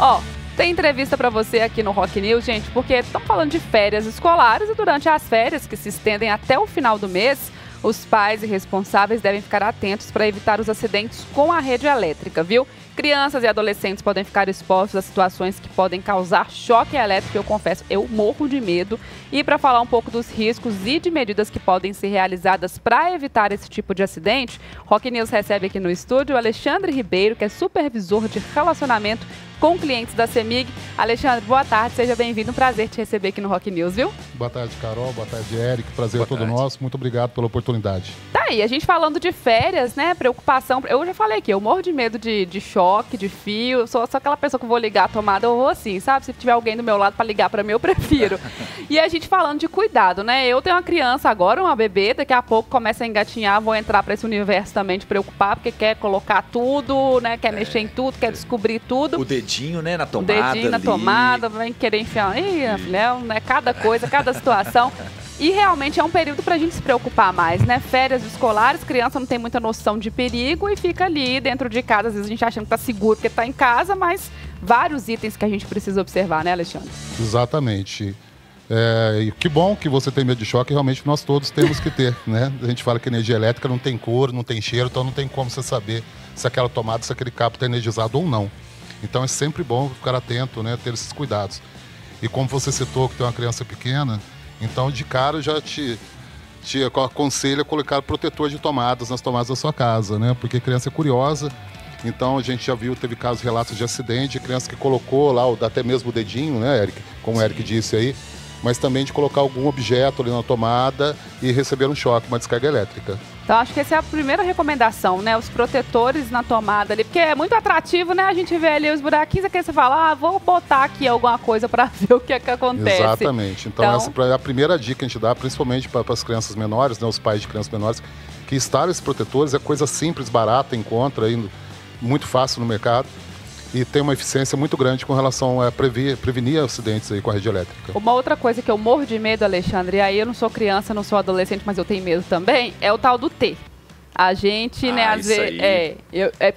Ó, tem entrevista pra você aqui no Rock News, gente, porque estamos falando de férias escolares e durante as férias, que se estendem até o final do mês, os pais e responsáveis devem ficar atentos para evitar os acidentes com a rede elétrica, viu? Crianças e adolescentes podem ficar expostos a situações que podem causar choque elétrico. Eu confesso, eu morro de medo. E para falar um pouco dos riscos e de medidas que podem ser realizadas para evitar esse tipo de acidente, Rock News recebe aqui no estúdio o Alexandre Ribeiro, que é supervisor de relacionamento com clientes da CEMIG. Alexandre, boa tarde, seja bem-vindo. Um prazer te receber aqui no Rock News, viu? Boa tarde, Carol. Boa tarde, Eric. Prazer é todo nosso. Muito obrigado pela oportunidade. Tá aí, a gente falando de férias, né? Preocupação. Eu já falei aqui, eu morro de medo de choque, de fio. Eu sou aquela pessoa que vou ligar a tomada, eu vou assim, sabe? Se tiver alguém do meu lado para ligar para mim, eu prefiro. E a gente falando de cuidado, né? Eu tenho uma criança agora, uma bebê, daqui a pouco começa a engatinhar, vou entrar para esse universo também de preocupar, porque quer colocar tudo, né? Quer mexer em tudo, quer descobrir tudo. O dedinho, né, na tomada. O dedinho na tomada, vai querer enfiar. Ih, filha, né? Cada coisa, cada situação. E realmente é um período para a gente se preocupar mais, né? Férias escolares, criança não tem muita noção de perigo e fica ali dentro de casa. Às vezes a gente achando que tá seguro porque tá em casa, mas vários itens que a gente precisa observar, né, Alexandre? Exatamente. E que bom que você tem medo de choque, realmente nós todos temos que ter, né? A gente fala que energia elétrica não tem cor, não tem cheiro, então não tem como você saber se aquela tomada, se aquele cabo está energizado ou não. Então é sempre bom ficar atento, né? Ter esses cuidados. E como você citou que tem uma criança pequena, então de cara eu já te aconselho a colocar protetor de tomadas nas tomadas da sua casa, né? Porque criança é curiosa. Então a gente já viu, teve casos, relatos de acidente, de criança que colocou lá, até mesmo o dedinho, né, Eric? Como o Eric disse aí. Mas também de colocar algum objeto ali na tomada e receber um choque, uma descarga elétrica. Então acho que essa é a primeira recomendação, né? Os protetores na tomada ali, porque é muito atrativo, né? A gente vê ali os buraquinhos, aqui você fala, vou botar aqui alguma coisa para ver o que é que acontece. Exatamente. Então essa é a primeira dica que a gente dá, principalmente para as crianças menores, né? Os pais de crianças menores, que instalam esses protetores, é coisa simples, barata, encontra aí muito fácil no mercado. E tem uma eficiência muito grande com relação a prevenir acidentes aí com a rede elétrica. Uma outra coisa que eu morro de medo, Alexandre, e aí eu não sou criança, não sou adolescente, mas eu tenho medo também, é o tal do T. A gente, né, às vezes...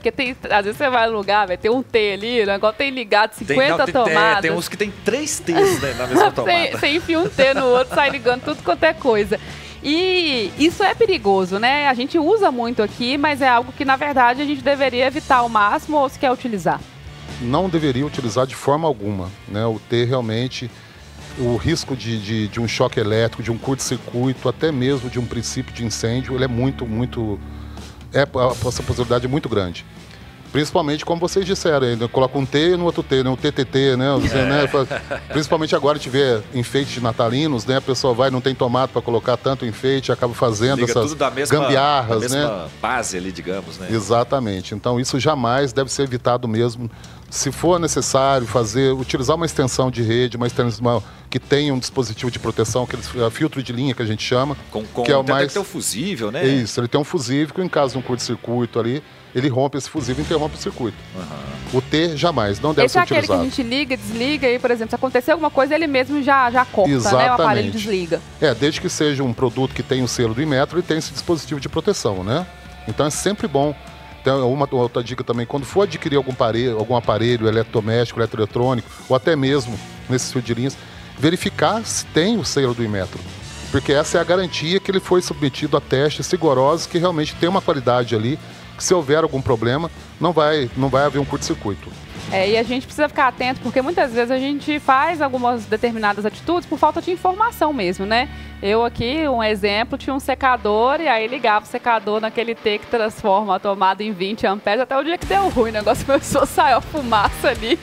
porque às vezes você vai no lugar, vai ter um T ali, o negócio tem ligado 50 tomadas. Tem uns que tem 3 T's, né, na mesma tomada. Você enfia um T no outro, sai ligando tudo quanto é coisa. E isso é perigoso, né? A gente usa muito aqui, mas é algo que, na verdade, a gente deveria evitar ao máximo ou se quer utilizar. Não deveria utilizar de forma alguma, né? O T realmente, o risco de um choque elétrico, de um curto-circuito, até mesmo de um princípio de incêndio, ele é essa possibilidade é muito grande. Principalmente, como vocês disseram, né? Coloca um T no outro T, né? O TTT, né? Principalmente agora tiver enfeites natalinos, né? A pessoa vai, não tem tomada para colocar tanto enfeite, acaba fazendo liga essas tudo da mesma, gambiarras, da mesma né? base ali, digamos, né? Exatamente. Então isso jamais deve ser evitado mesmo. Se for necessário utilizar uma extensão de rede, uma extensão que tenha um dispositivo de proteção, aquele filtro de linha que a gente chama. Que é o mais... Tem um fusível, né? Isso, ele tem um fusível que em caso de um curto-circuito ali, ele rompe esse fusível e interrompe o circuito. O T jamais, não deve ser utilizado. Esse é aquele que a gente liga, desliga e, por exemplo, se acontecer alguma coisa, ele mesmo já corta, exatamente, né? O aparelho desliga. Desde que seja um produto que tenha o selo do Inmetro, ele tem esse dispositivo de proteção, né? Então é sempre bom. Tem uma outra dica também, quando for adquirir algum aparelho eletrodoméstico, eletroeletrônico, ou até mesmo nesses fio de linhas, verificar se tem o selo do Inmetro. Porque essa é a garantia que ele foi submetido a testes rigorosos, que realmente tem uma qualidade ali, que se houver algum problema, não vai haver um curto-circuito. E a gente precisa ficar atento, porque muitas vezes a gente faz algumas determinadas atitudes por falta de informação mesmo, né? Eu aqui, um exemplo, tinha um secador e aí ligava o secador naquele T que transforma a tomada em 20 amperes, até o dia que deu ruim, o negócio começou a sair a fumaça ali.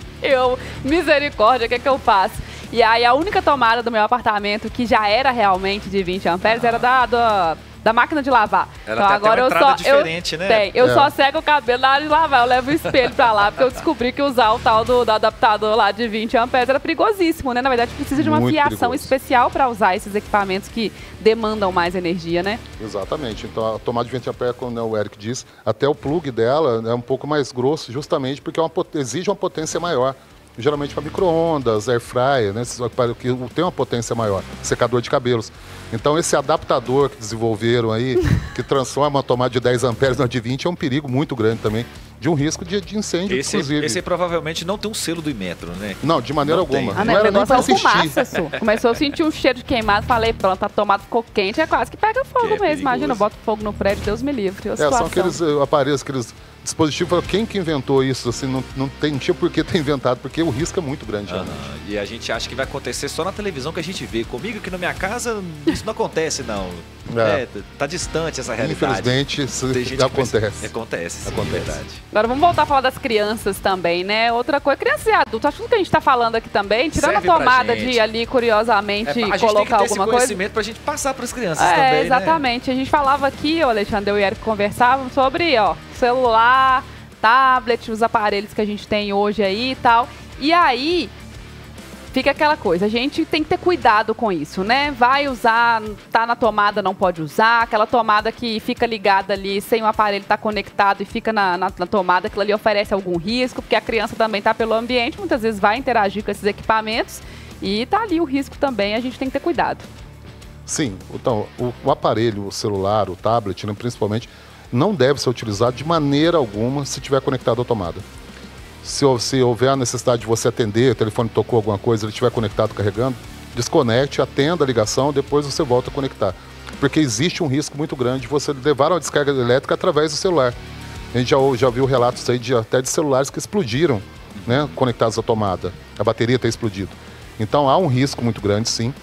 Misericórdia, o que é que eu faço? E aí a única tomada do meu apartamento que já era realmente de 20 amperes era da máquina de lavar. Ela então, agora tem uma entrada diferente, né? Eu só seco o cabelo na hora de lavar, eu levo o espelho pra lá, porque eu descobri que usar o tal do adaptador lá de 20 amperes era perigosíssimo, né? Na verdade, precisa de uma fiação especial para usar esses equipamentos que demandam mais energia, né? Exatamente. Então, a tomada de 20 amperes, como o Eric disse, até o plug dela é um pouco mais grosso, justamente porque exige uma potência maior. Geralmente para micro-ondas, air fryer, né? Que tem uma potência maior, secador de cabelos. Então esse adaptador que desenvolveram aí, que transforma uma tomada de 10 amperes na de 20, é um perigo muito grande também. de um risco de incêndio, inclusive. Esse provavelmente não tem um selo do Inmetro, né? Não, de maneira alguma. Não era nem pra assistir. Começou a sentir um cheiro de queimado, falei, pronto, a tomada ficou quente, é quase que pega fogo mesmo. Imagina, bota fogo no prédio, Deus me livre. São aqueles aparelhos, aqueles dispositivos, quem que inventou isso? Assim, não tinha por que ter inventado, porque o risco é muito grande. E a gente acha que vai acontecer só na televisão que a gente vê. Comigo aqui na minha casa, isso não acontece, não. Tá distante essa realidade. Infelizmente, isso acontece. Acontece, verdade. Agora vamos voltar a falar das crianças também, né? Outra coisa, criança e adulto. Acho que o que a gente tá falando aqui também, tirando a tomada de ali, curiosamente, colocar alguma coisa. A gente tem que ter esse conhecimento pra gente passar pras crianças também, exatamente. Né? A gente falava aqui, o Alexandre, eu e o Eric conversavam sobre, celular, tablet, os aparelhos que a gente tem hoje aí e tal. E aí, fica aquela coisa, a gente tem que ter cuidado com isso, né? Vai usar, tá na tomada, não pode usar. Aquela tomada que fica ligada ali, sem o aparelho estar conectado e fica na tomada, aquilo ali oferece algum risco, porque a criança também tá pelo ambiente, muitas vezes vai interagir com esses equipamentos e tá ali o risco também, a gente tem que ter cuidado. Sim, então, o aparelho, o celular, o tablet, né, principalmente, não deve ser utilizado de maneira alguma se estiver conectado à tomada. Se houver a necessidade de você atender, o telefone tocou alguma coisa, ele estiver conectado carregando, desconecte, atenda a ligação, depois você volta a conectar. Porque existe um risco muito grande de você levar uma descarga elétrica através do celular. A gente já viu relatos aí até de celulares que explodiram, né, conectados à tomada. A bateria ter explodido. Então há um risco muito grande, sim.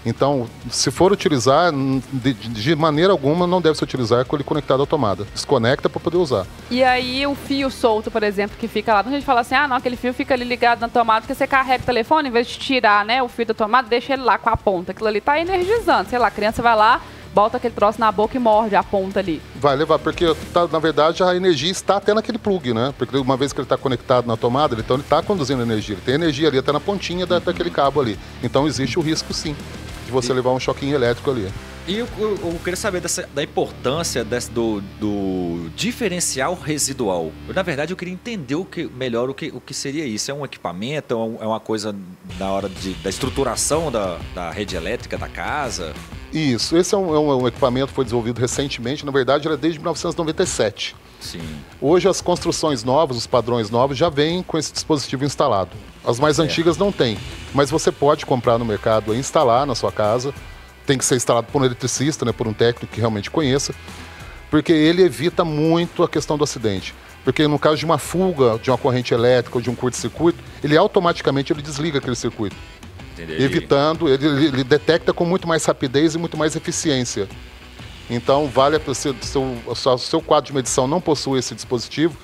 Então, se for utilizar, de maneira alguma, não deve se utilizar com ele conectado à tomada. Desconecta para poder usar. E aí, o fio solto, por exemplo, que fica lá. A gente fala assim, não, aquele fio fica ali ligado na tomada, porque você carrega o telefone, em vez de tirar, né, o fio da tomada, deixa ele lá com a ponta. Aquilo ali tá energizando. Sei lá, a criança vai lá, bota aquele troço na boca e morde a ponta ali. Vai levar, porque na verdade a energia está até naquele plug, né? Porque uma vez que ele está conectado na tomada, então ele está conduzindo energia. Ele tem energia ali até na pontinha daquele cabo ali. Então existe o risco, sim, de você levar um choquinho elétrico ali. E eu queria saber da importância do diferencial residual. Na verdade, eu queria entender melhor o que seria isso. É um equipamento? É uma coisa na hora da estruturação da rede elétrica da casa? Isso. Esse é um equipamento que foi desenvolvido recentemente. Na verdade, ele é desde 1997. Sim. Hoje, as construções novas, os padrões novos, já vêm com esse dispositivo instalado. As mais antigas não têm, mas você pode comprar no mercado e instalar na sua casa. Tem que ser instalado por um eletricista, né, por um técnico que realmente conheça, porque ele evita muito a questão do acidente. Porque no caso de uma fuga de uma corrente elétrica ou de um curto-circuito, ele automaticamente desliga aquele circuito. Entendi. Evitando, ele detecta com muito mais rapidez e muito mais eficiência. Então, vale se o seu quadro de medição não possui esse dispositivo,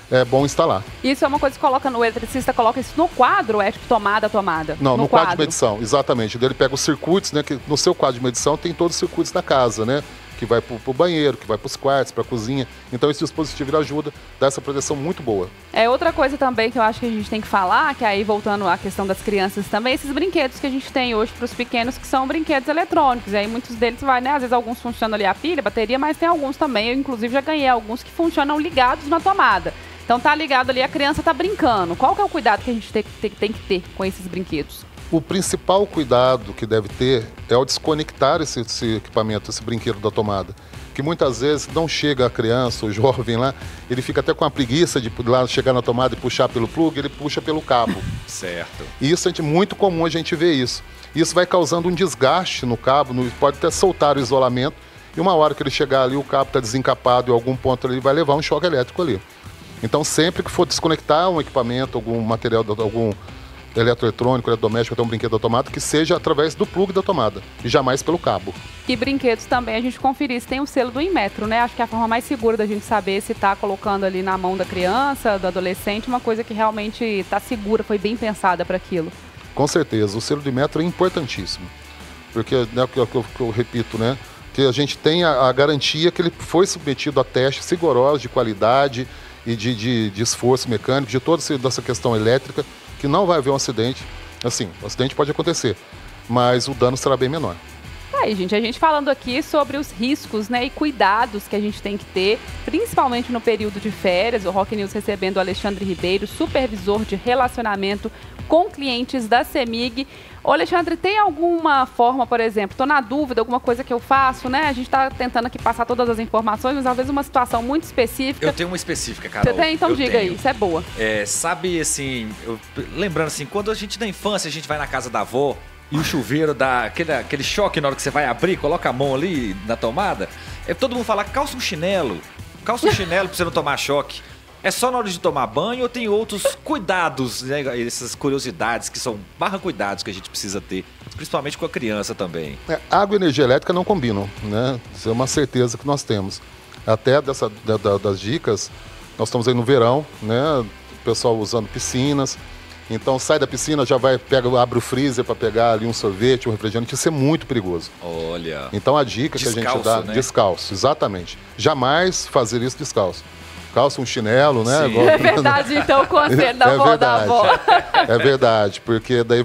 é bom instalar. Isso é uma coisa que coloca o eletricista, coloca isso no quadro, é tipo tomada? Não, no quadro de medição, exatamente. Ele pega os circuitos, né, que no seu quadro de medição tem todos os circuitos da casa, né, que vai para o banheiro, que vai para os quartos, para a cozinha. Então esse dispositivo ele ajuda, dá essa proteção muito boa. É outra coisa também que eu acho que a gente tem que falar, que aí voltando à questão das crianças também, esses brinquedos que a gente tem hoje para os pequenos, que são brinquedos eletrônicos. E aí muitos deles vai, né, às vezes alguns funcionam ali a pilha, a bateria, mas tem alguns também, eu inclusive já ganhei alguns que funcionam ligados na tomada. Então tá ligado ali, a criança tá brincando. Qual que é o cuidado que a gente tem que ter com esses brinquedos? O principal cuidado que deve ter é o desconectar esse equipamento, esse brinquedo da tomada. Que muitas vezes não chega a criança, o jovem lá, ele fica até com a preguiça de lá chegar na tomada e puxar pelo plug, ele puxa pelo cabo. Certo. E isso é muito comum a gente ver isso. Isso vai causando um desgaste no cabo, pode até soltar o isolamento, e uma hora que ele chegar ali, o cabo está desencapado em algum ponto, ele vai levar um choque elétrico ali. Então, sempre que for desconectar um equipamento, algum material, algum eletroeletrônico, eletrodoméstico, até um brinquedo da tomada, que seja através do plug da tomada e jamais pelo cabo. E brinquedos também, a gente conferir se tem o selo do Inmetro, né? Acho que é a forma mais segura da gente saber se está colocando ali na mão da criança, do adolescente, uma coisa que realmente está segura, foi bem pensada para aquilo. Com certeza, o selo do Inmetro é importantíssimo, porque, né, eu repito, né? Que a gente tem a garantia que ele foi submetido a testes rigorosos de qualidade e de esforço mecânico, de toda essa questão elétrica, que não vai haver um acidente. Assim, o acidente pode acontecer, mas o dano será bem menor. Aí, gente, a gente falando aqui sobre os riscos, né, e cuidados que a gente tem que ter, principalmente no período de férias. O Rock News recebendo o Alexandre Ribeiro, supervisor de relacionamento com clientes da CEMIG. Ô, Alexandre, tem alguma forma, por exemplo, estou na dúvida, alguma coisa que eu faço, né? A gente está tentando aqui passar todas as informações, mas às vezes uma situação muito específica. Eu tenho uma específica, Carol. Você tem? Então diga aí, isso é boa. Sabe, assim, lembrando assim, quando a gente na infância, a gente vai na casa da avó, e o chuveiro dá aquele choque na hora que você vai abrir, coloca a mão ali na tomada. Todo mundo fala, calça um chinelo pra você não tomar choque. É só na hora de tomar banho ou tem outros cuidados, né? Essas curiosidades que são cuidados que a gente precisa ter, principalmente com a criança também. Água e energia elétrica não combinam, né? Isso é uma certeza que nós temos. Até das dicas, nós estamos aí no verão, né? O pessoal usando piscinas. Então sai da piscina, já abre o freezer para pegar ali um sorvete, um refrigerante. Isso é muito perigoso. Olha. Então a dica descalço, que a gente dá, né? Descalço, exatamente. Jamais fazer isso descalço. Calça um chinelo, né? Igual... É verdade, então, o conselho da avó. É verdade, porque daí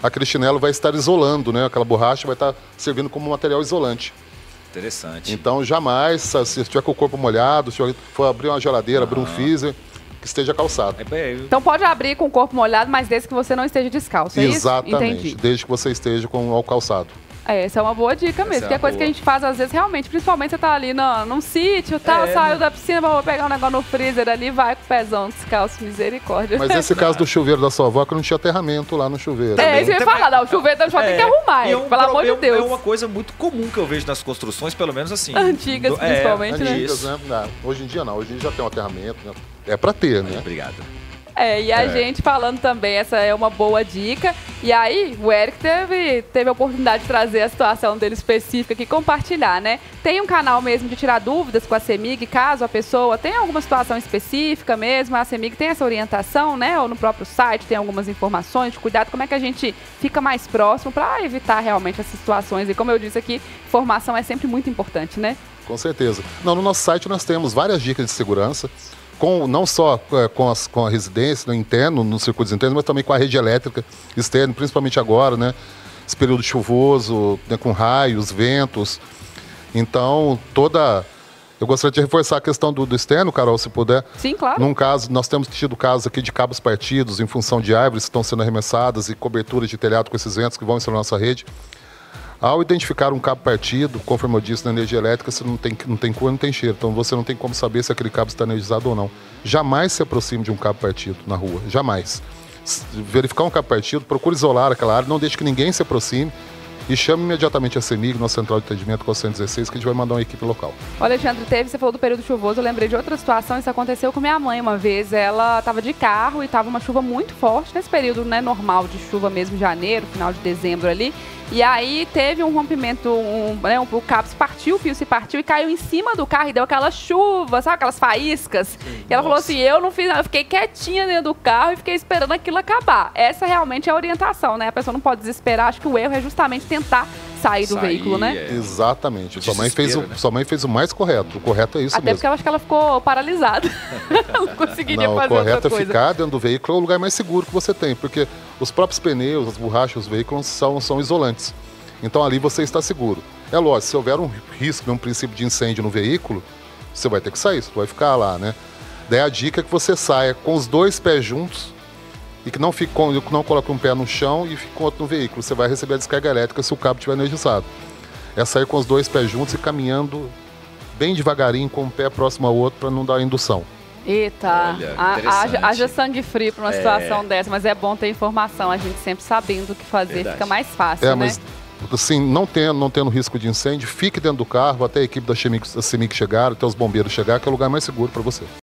aquele chinelo vai estar isolando, né? Aquela borracha vai estar servindo como material isolante. Interessante. Então jamais, se estiver com o corpo molhado, se for abrir uma geladeira, abrir um freezer, que esteja calçado. Então pode abrir com o corpo molhado, mas desde que você não esteja descalço, é isso? Exatamente, desde que você esteja com o calçado. Essa é uma boa dica mesmo, porque é coisa que a gente faz às vezes realmente, principalmente você tá ali num sítio e tal, saiu da piscina, vou pegar um negócio no freezer ali, vai com o pezão descalço, misericórdia. Mas esse caso do chuveiro da sua avó, que não tinha aterramento lá no chuveiro. Isso eu ia falar, o chuveiro da sua avó tem que arrumar, pelo amor de Deus. É uma coisa muito comum que eu vejo nas construções, pelo menos assim. Antigas, principalmente, né? Antigas, né? Hoje em dia não, hoje em dia já tem um aterramento, né? É pra ter, né? Obrigado. E a gente falando também, essa é uma boa dica. E aí, o Eric teve a oportunidade de trazer a situação dele específica aqui, compartilhar, né? Tem um canal mesmo de tirar dúvidas com a CEMIG, caso a pessoa tenha alguma situação específica mesmo, a CEMIG tem essa orientação, né? Ou no próprio site tem algumas informações de cuidado, como é que a gente fica mais próximo para evitar realmente essas situações. E como eu disse aqui, formação é sempre muito importante, né? Com certeza. No nosso site nós temos várias dicas de segurança, não só com a residência, no interno, nos circuitos internos, mas também com a rede elétrica externa, principalmente agora, né? Esse período chuvoso, né, com raios, ventos. Então, eu gostaria de reforçar a questão do externo, Carol, se puder. Sim, claro. Num caso, nós temos tido casos aqui de cabos partidos em função de árvores que estão sendo arremessadas e coberturas de telhado com esses ventos que vão instalar na nossa rede. Ao identificar um cabo partido, conforme eu disse, na energia elétrica, você não tem cor, não tem cheiro. Então você não tem como saber se aquele cabo está energizado ou não. Jamais se aproxime de um cabo partido na rua, jamais. Verificar um cabo partido, procure isolar aquela área, não deixe que ninguém se aproxime e chame imediatamente a CEMIG, nossa central de atendimento com a 116, que a gente vai mandar uma equipe local. Olha, Alexandre, você falou do período chuvoso, eu lembrei de outra situação, isso aconteceu com minha mãe uma vez, ela estava de carro e estava uma chuva muito forte, nesse período, né, normal de chuva mesmo, janeiro, final de dezembro ali, e aí teve um rompimento, o cabo se partiu, o fio se partiu e caiu em cima do carro e deu aquela chuva, sabe, aquelas faíscas. E ela falou assim, eu não fiz nada, eu fiquei quietinha dentro do carro e fiquei esperando aquilo acabar. Essa realmente é a orientação, né? A pessoa não pode desesperar, acho que o erro é justamente tentar sair do veículo, né? Exatamente. Sua mãe fez o mais correto. O correto é isso Até mesmo. porque eu acho que ela ficou paralisada. Não conseguiria fazer outra coisa. O correto é ficar dentro do veículo, é o lugar mais seguro que você tem, porque os próprios pneus, as borrachas, os veículos são isolantes. Então ali você está seguro. É lógico, se houver um risco, um princípio de incêndio no veículo, você vai ter que sair, você vai ficar lá, né? Daí a dica é que você saia com os dois pés juntos e que não coloque um pé no chão e fique com o outro no veículo. Você vai receber a descarga elétrica se o cabo estiver energizado. É sair com os dois pés juntos e caminhando bem devagarinho, com um pé próximo ao outro, para não dar indução. Eita, haja sangue frio para uma situação dessa, mas é bom ter informação, a gente sempre sabendo o que fazer, fica mais fácil, né? Mas assim, não tendo risco de incêndio, fique dentro do carro até a equipe da CEMIG chegar, até os bombeiros chegar, que é o lugar mais seguro para você.